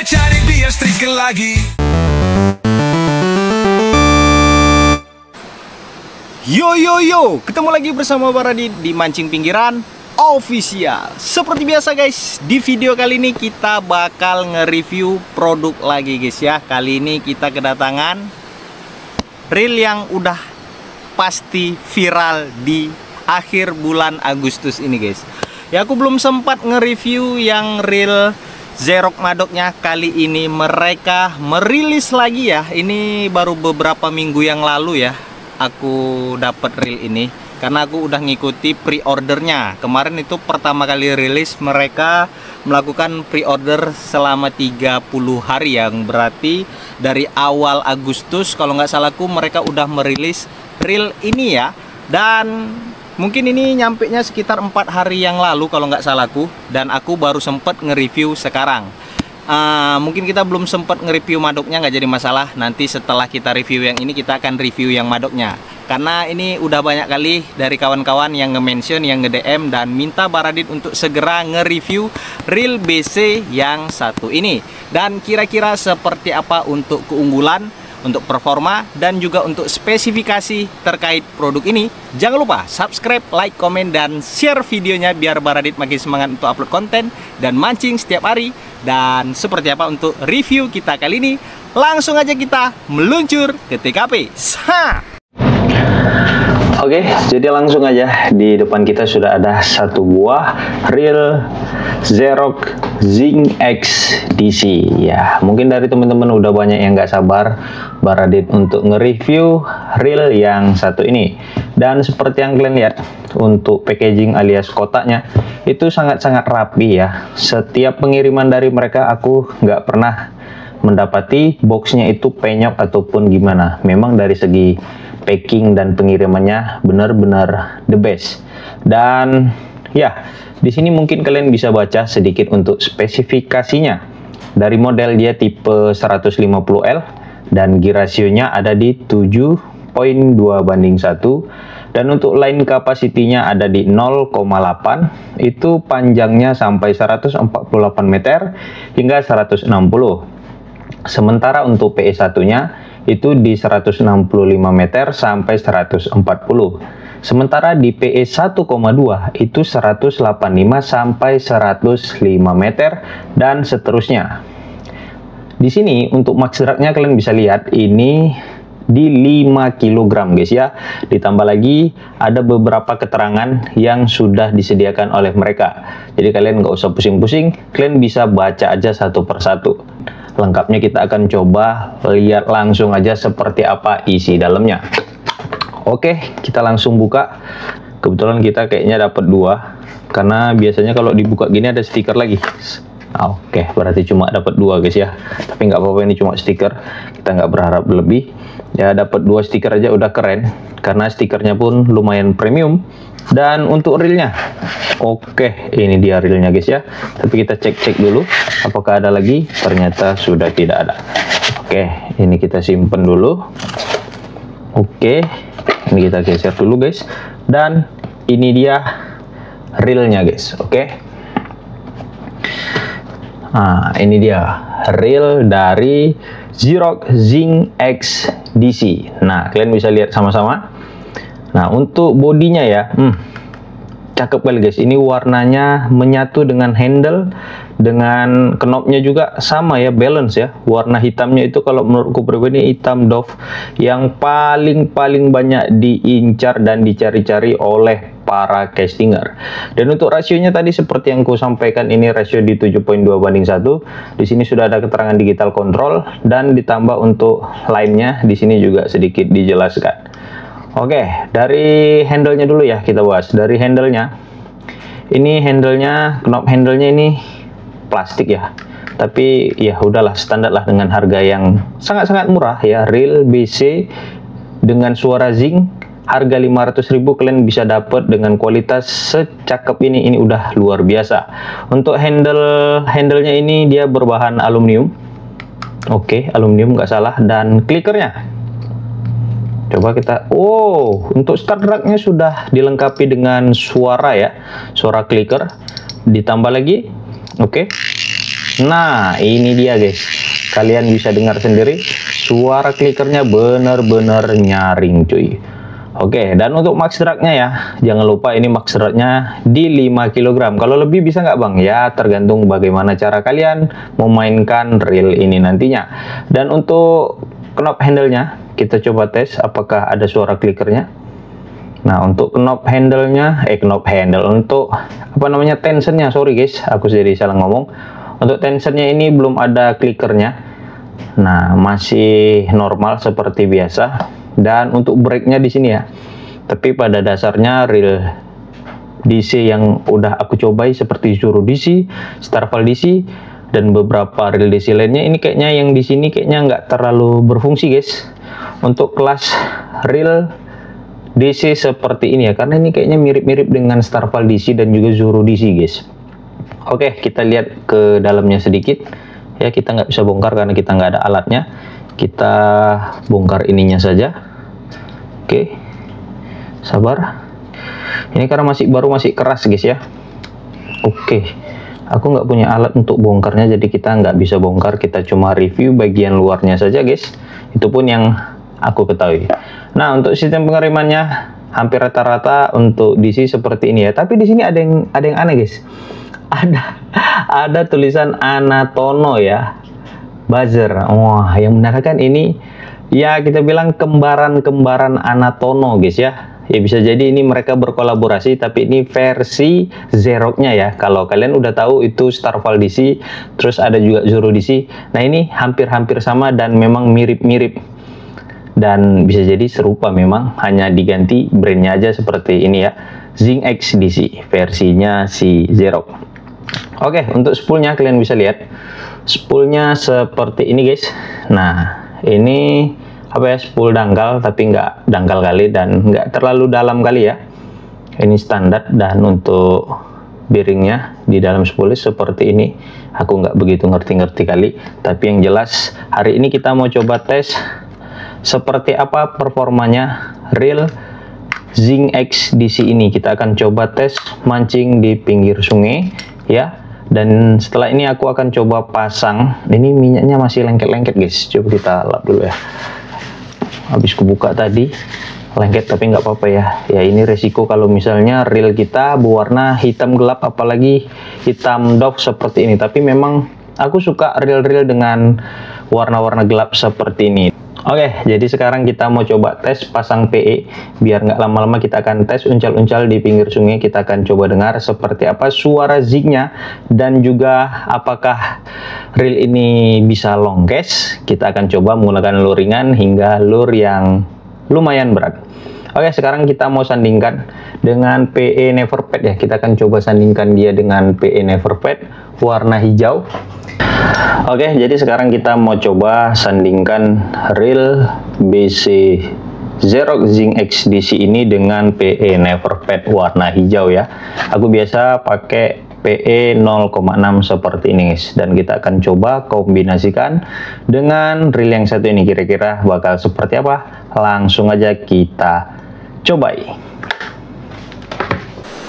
Cari biar striker lagi. Yo, ketemu lagi bersama Baradit di Mancing Pinggiran Official. Seperti biasa guys, di video kali ini kita bakal nge-review produk lagi guys ya. Kali ini kita kedatangan reel yang udah pasti viral di akhir bulan Agustus ini guys. Ya, aku belum sempat nge-review yang reel Zerok Madoknya. Kali ini mereka merilis lagi ya. Ini baru beberapa minggu yang lalu ya aku dapat reel ini, karena aku udah ngikuti pre-ordernya. Kemarin itu pertama kali rilis, mereka melakukan pre-order selama 30 hari, yang berarti dari awal Agustus kalau nggak salahku mereka udah merilis reel ini ya. Dan mungkin ini nyampenya sekitar 4 hari yang lalu kalau nggak salahku, dan aku baru sempet nge-review sekarang. Mungkin kita belum sempet nge-review madoknya, nggak jadi masalah. Nanti setelah kita review yang ini, kita akan review yang madoknya. Karena ini udah banyak kali dari kawan-kawan yang nge-mention, yang nge-DM dan minta Baradit untuk segera nge-review reel BC yang satu ini. Dan kira-kira seperti apa untuk keunggulan, untuk performa, dan juga untuk spesifikasi terkait produk ini. Jangan lupa subscribe, like, komen, dan share videonya biar Baradit makin semangat untuk upload konten dan mancing setiap hari. Dan seperti apa untuk review kita kali ini, langsung aja kita meluncur ke TKP. Oke, jadi langsung aja di depan kita sudah ada satu buah reel Zerok Zing X DC ya. Mungkin dari teman-teman udah banyak yang nggak sabar Baradit untuk nge-review reel yang satu ini. Dan seperti yang kalian lihat, untuk packaging alias kotaknya itu sangat-sangat rapi ya. Setiap pengiriman dari mereka aku nggak pernah mendapati boxnya itu penyok ataupun gimana. Memang dari segi packing dan pengirimannya benar-benar the best. Dan ya, di sini mungkin kalian bisa baca sedikit untuk spesifikasinya. Dari model dia tipe 150L dan gear rasionya ada di 7.2:1. Dan untuk line capacity-nya ada di 0,8. Itu panjangnya sampai 148 meter hingga 160. Sementara untuk PE1-nya itu di 165 meter sampai 140. Sementara di PE 1,2 itu 185 sampai 105 meter dan seterusnya. Di sini untuk max drag-nya kalian bisa lihat ini di 5 kg guys ya. Ditambah lagi ada beberapa keterangan yang sudah disediakan oleh mereka. Jadi kalian nggak usah pusing-pusing, kalian bisa baca aja satu persatu. Lengkapnya kita akan coba lihat langsung aja seperti apa isi dalamnya. Oke, kita langsung buka. Kebetulan kita kayaknya dapat 2, karena biasanya kalau dibuka gini ada stiker lagi. Oke, berarti cuma dapat 2 guys ya. Tapi nggak apa-apa, ini cuma stiker, kita nggak berharap lebih ya. Dapat 2 stiker aja udah keren, karena stikernya pun lumayan premium. Dan untuk reelnya, oke, ini dia reelnya guys ya. Tapi kita cek-cek dulu apakah ada lagi. Ternyata sudah tidak ada. Oke, ini kita simpen dulu. Oke, ini kita geser dulu guys. Dan ini dia reelnya guys. Oke, nah ini dia reel dari Zerok Zing X DC. Nah, kalian bisa lihat sama-sama. Nah, untuk bodinya ya, cakep kali guys. Ini warnanya menyatu dengan handle, dengan knobnya juga sama ya, balance ya. Warna hitamnya itu kalau menurutku pribadi hitam Dove yang paling banyak diincar dan dicari-cari oleh para castinger. Dan untuk rasionya tadi seperti yang ku sampaikan, ini rasio di 7.2:1. Di sini sudah ada keterangan digital control, dan ditambah untuk line-nya di sini juga sedikit dijelaskan. Oke, dari handle-nya dulu ya kita bahas. Dari handle-nya, ini handle-nya, knob handle-nya ini plastik ya. Tapi ya udahlah, standar lah dengan harga yang sangat-sangat murah ya. Reel BC dengan suara zinc, harga 500.000 kalian bisa dapat dengan kualitas secakep ini udah luar biasa. Untuk handlenya ini dia berbahan aluminium. Oke, aluminium nggak salah. Dan klikernya, coba kita, untuk start racknya sudah dilengkapi dengan suara ya, suara kliker. Ditambah lagi, oke. Nah, ini dia guys, kalian bisa dengar sendiri suara klikernya bener-bener nyaring cuy. Oke, dan untuk max dragnya ya, jangan lupa ini max dragnya di 5 kg. Kalau lebih bisa nggak bang? Ya tergantung bagaimana cara kalian memainkan reel ini nantinya. Dan untuk knob handle-nya, kita coba tes apakah ada suara klikernya. Nah, untuk knob handle-nya, untuk apa namanya, tensionnya, sorry guys, aku jadi salah ngomong. Untuk tensionnya ini belum ada klikernya. Nah, masih normal seperti biasa. Dan untuk brake-nya di sini ya. Tapi pada dasarnya reel DC yang udah aku cobai seperti Zuru DC, Starval DC, dan beberapa reel DC lainnya, ini kayaknya yang di sini kayaknya nggak terlalu berfungsi guys. Untuk kelas reel DC seperti ini ya, karena ini kayaknya mirip-mirip dengan Starval DC dan juga Zuru DC guys. Oke, kita lihat ke dalamnya sedikit ya. Kita nggak bisa bongkar karena kita nggak ada alatnya. Kita bongkar ininya saja. Oke, sabar. Ini karena masih baru, masih keras guys ya. Oke, aku nggak punya alat untuk bongkarnya, jadi kita nggak bisa bongkar. Kita cuma review bagian luarnya saja guys. Itu pun yang aku ketahui. Nah, untuk sistem pengirimannya hampir rata-rata untuk DC seperti ini ya. Tapi di sini ada yang aneh guys. Ada tulisan Anatono ya, buzzer. Wah, yang benar kan ini ya, kita bilang kembaran Anatono guys ya. Ya bisa jadi ini mereka berkolaborasi, tapi ini versi Xerox-nya ya. Kalau kalian udah tahu itu Starval DC, terus ada juga Zuru DC. Nah, ini hampir-hampir sama dan memang mirip-mirip. Dan bisa jadi serupa, memang hanya diganti brandnya aja seperti ini ya. Zinc X DC versinya si Xerox. Oke, untuk spoolnya kalian bisa lihat. Spoolnya seperti ini guys. Nah, ini apa ya, spool dangkal, tapi nggak dangkal kali dan nggak terlalu dalam kali ya. Ini standar. Dan untuk bearingnya di dalam spoolnya seperti ini. Aku nggak begitu ngerti-ngerti kali. Tapi yang jelas hari ini kita mau coba tes seperti apa performanya reel Zinc X DC ini. Kita akan coba tes mancing di pinggir sungai ya. Dan setelah ini aku akan coba pasang. Ini minyaknya masih lengket-lengket guys. Coba kita lap dulu ya. Habis kubuka tadi lengket, tapi nggak apa-apa ya. Ya ini resiko kalau misalnya reel kita berwarna hitam gelap, apalagi hitam doff seperti ini. Tapi memang aku suka reel-reel dengan warna-warna gelap seperti ini. Oke, jadi sekarang kita mau coba tes pasang PE. Biar nggak lama-lama, kita akan tes uncal-uncal di pinggir sungai. Kita akan coba dengar seperti apa suara zinc-nya, dan juga apakah reel ini bisa long cast. Kita akan coba menggunakan lure ringan hingga lure yang lumayan berat. Oke, sekarang kita mau sandingkan dengan PE Neverpet ya. Kita akan coba sandingkan dia dengan PE Neverpet warna hijau. Oke, jadi sekarang kita mau coba sandingkan reel BC Xerox Zinc X DC ini dengan PE Neverpet warna hijau ya. Aku biasa pakai PE 0,6 seperti ini guys. Dan kita akan coba kombinasikan dengan reel yang satu ini. Kira-kira bakal seperti apa? Langsung aja kita cobai.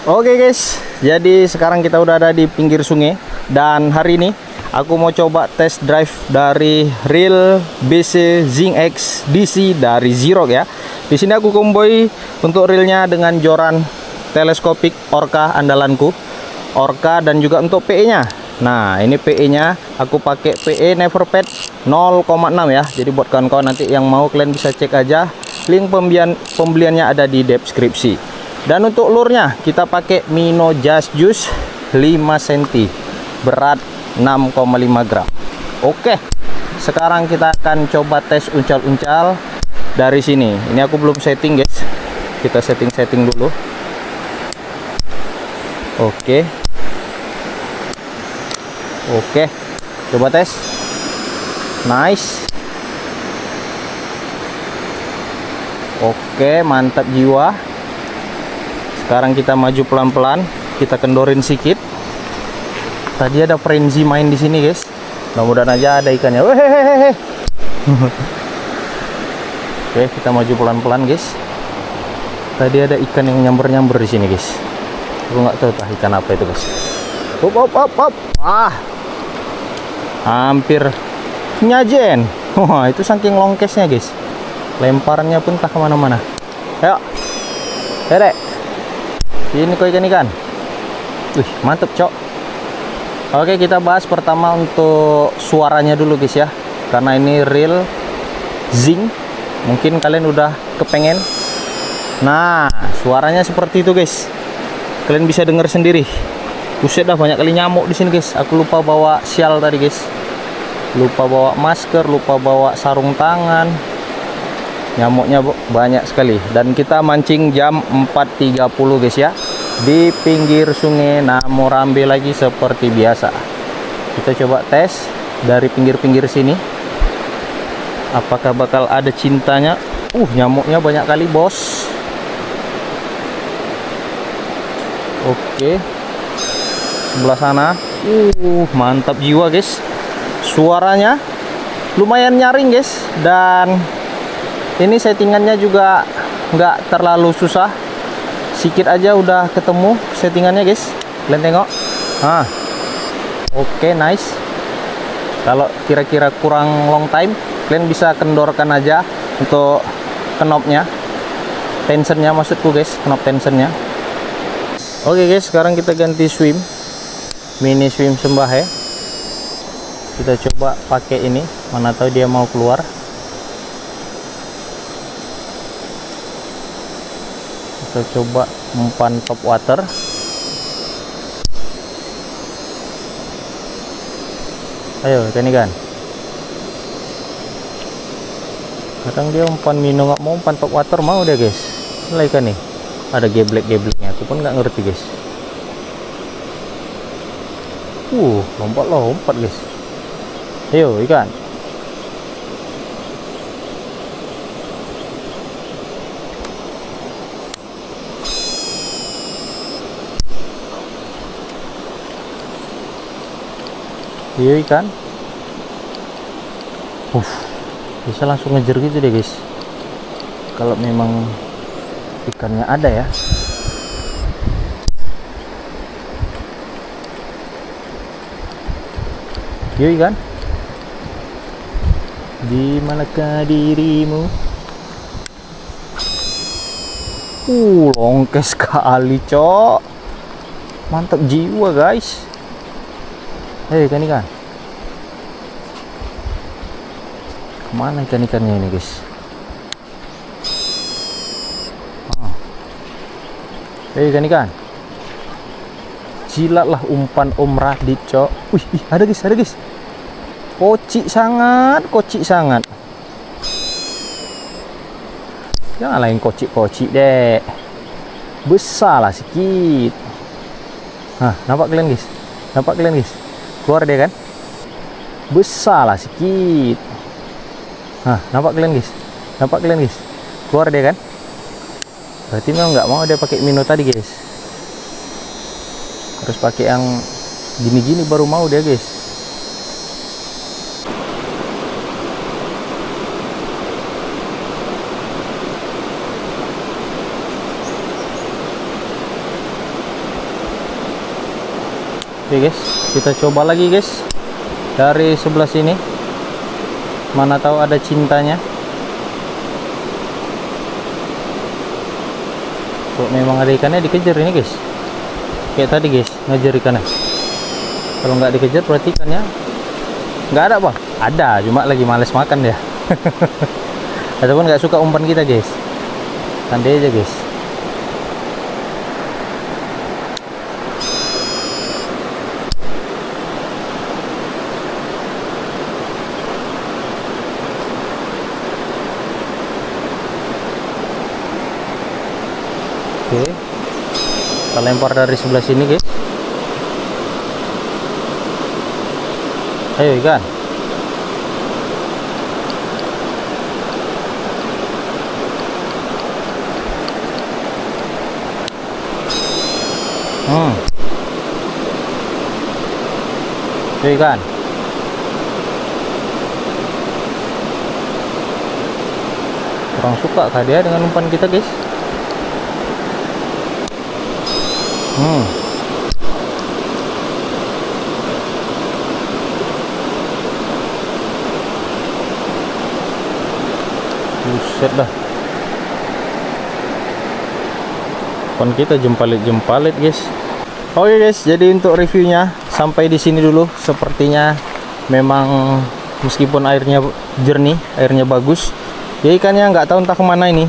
Oke guys, jadi sekarang kita udah ada di pinggir sungai. Dan hari ini aku mau coba test drive dari reel BC Zinc X DC dari Xerox ya. Di sini aku komboi untuk reelnya dengan joran teleskopik Orca andalanku, Orca, dan juga untuk PE-nya. Nah, ini PE-nya aku pakai PE Neverpet 0,6 ya. Jadi buat kawan-kawan nanti yang mau, kalian bisa cek aja. Link pembeliannya ada di deskripsi. Dan untuk lure-nya kita pakai Mino Just Juice 5 cm, berat 6,5 gram. Oke, sekarang kita akan coba tes uncal-uncal dari sini. Ini aku belum setting guys. Kita setting dulu. Oke. Oke, coba tes. Nice. Oke, mantap jiwa. Sekarang kita maju pelan-pelan, kita kendorin sedikit. Tadi ada frenzy main di sini, guys. Mudah-mudahan aja ada ikannya. Wehehehe. Oke, kita maju pelan-pelan, guys. Tadi ada ikan yang nyamber-nyamber di sini, guys. Aku nggak tahu ikan apa itu, guys. Hop. Ah, hampir nyajen. Wah, itu saking longkesnya, guys. Lemparannya pun tak kemana-mana. Ayo, Dek. Ini kok ikan-ikan. Wih, mantep, cok. Oke, kita bahas pertama untuk suaranya dulu, guys ya. Karena ini real zing. Mungkin kalian udah kepengen. Nah, suaranya seperti itu, guys. Kalian bisa dengar sendiri. Buset dah, banyak kali nyamuk di sini, guys. Aku lupa bawa sial tadi, guys. Lupa bawa masker, lupa bawa sarung tangan. Nyamuknya banyak sekali. Dan kita mancing jam 4.30, guys ya, di pinggir sungai Namorambe lagi seperti biasa. Kita coba tes dari pinggir-pinggir sini. Apakah bakal ada cintanya? Nyamuknya banyak kali, bos. Oke, sebelah sana. Mantap jiwa, guys. Suaranya lumayan nyaring, guys. Dan ini settingannya juga nggak terlalu susah. Sikit aja udah ketemu settingannya, guys. Kalian tengok. Oke, nice. Kalau kira-kira kurang long time, kalian bisa kendorkan aja untuk knopnya, tensionnya maksudku, guys, knop tensionnya. Oke, guys, sekarang kita ganti swim, mini swim sembah ya. Kita coba pakai ini, mana tahu dia mau keluar. Kita coba umpan top water. Ayo, ikan-ikan. Kadang dia umpan mino nggak mau, umpan top water mau dia, guys. Ini ikan nih, ada geblek-gebleknya. Aku pun nggak ngerti, guys. Lompat, guys. Ayo, ikan. Iya, ikan. Bisa langsung ngejar gitu deh, guys. Kalau memang ikannya ada ya. Iya, ikan. Di manakah dirimu? Longkes sekali, cok. Mantap jiwa, guys. Hei, ikan-ikan. Kemana ikan-ikannya ini, guys? Hei, ikan-ikan. Jilatlah umpan Om Radit, cok. Wih, ada, guys. Kocik sangat. Jangan lain kocik dek. Besar lah sedikit. Nampak kalian, guys? Keluar dia kan? Besar lah sedikit. Nampak kalian, guys? Keluar dia kan? Berarti memang nggak mau dia pakai mino tadi, guys. Harus pakai yang gini-gini baru mau dia, guys. Oke, guys, kita coba lagi, guys, dari sebelah sini. Mana tahu ada cintanya. Kok memang ada ikannya, dikejar ini, guys. Kayak tadi, guys, ngejar ikannya. Kalau nggak dikejar berarti ikannya nggak ada, Bang. Ada, cuma lagi males makan dia. Ataupun nggak suka umpan kita, guys. Santai aja, guys. Oke, kita lempar dari sebelah sini, guys. Ayo ikan. Ayo ikan. Kurang suka kah dia dengan umpan kita, guys? Buset dah. Umpan kita jempalit-jempalit, guys. Oke guys, jadi untuk reviewnya sampai di sini dulu. Sepertinya memang meskipun airnya jernih, airnya bagus, ya ikannya nggak tahu entah kemana ini.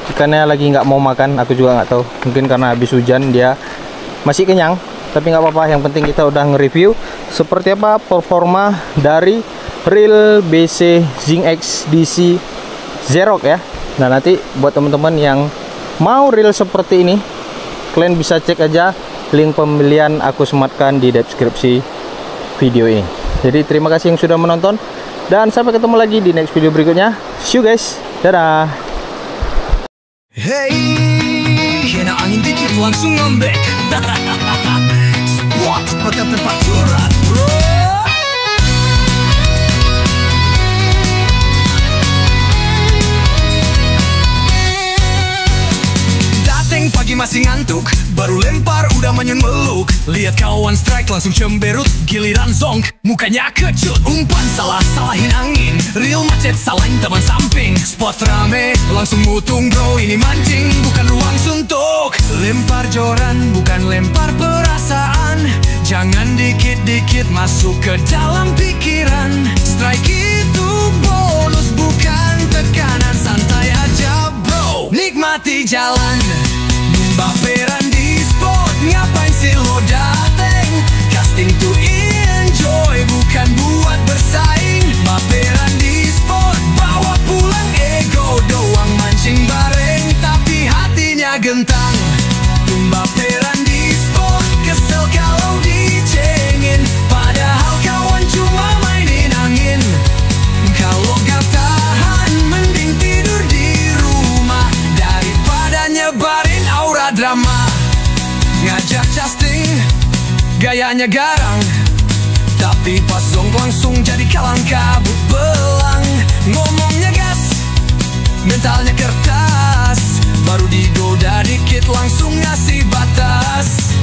Ikannya lagi nggak mau makan, aku juga nggak tahu. Mungkin karena habis hujan dia masih kenyang, tapi nggak apa-apa. Yang penting kita udah nge-review seperti apa performa dari reel BC Zing X DC Zerok ya. Nah nanti buat teman-teman yang mau reel seperti ini, kalian bisa cek aja link pembelian, aku sematkan di deskripsi video ini. Jadi terima kasih yang sudah menonton, dan sampai ketemu lagi di next video berikutnya. See you guys, dadah. Hey, kena angin dikit langsung ngambek. Spot hotel tempat curhat, bro. Dateng pagi masih ngantuk, baru lempar udah manyun meluk. Lihat kawan strike langsung cemberut, giliran zonk mukanya kecut. Umpan salah, salahin angin, reel macet, salahin teman samping. Spot rame, langsung mutung bro, ini mancing bukan ruang suntuk. Lempar joran, bukan lempar perasaan. Jangan dikit-dikit masuk ke dalam pikiran. Strike itu bonus, bukan tekanan. Santai aja bro, nikmati jalan. Baperan di spot, ngapain sih lo dateng? Casting to enjoy, bukan buat bersaing. Baperan di spot, bawa pulang ego doang. Mancing bareng, tapi hatinya gentang. Baperan di spot, kesel kalau dicengin. Padahal kawan cuma mainin angin. Kalau gak tahan, mending tidur di rumah daripada nyebarin aura drama. Ngajak casting, gayanya garang, tapi pas zong langsung jadi kalang kabut belang. Ngomongnya gas, mentalnya kertas, baru digoda dikit langsung ngasih batas.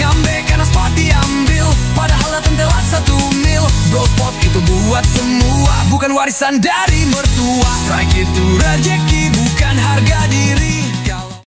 Ngambek karena spot diambil, padahal datang telat 1 mil. Bro spot itu buat semua, bukan warisan dari mertua. Strike itu reject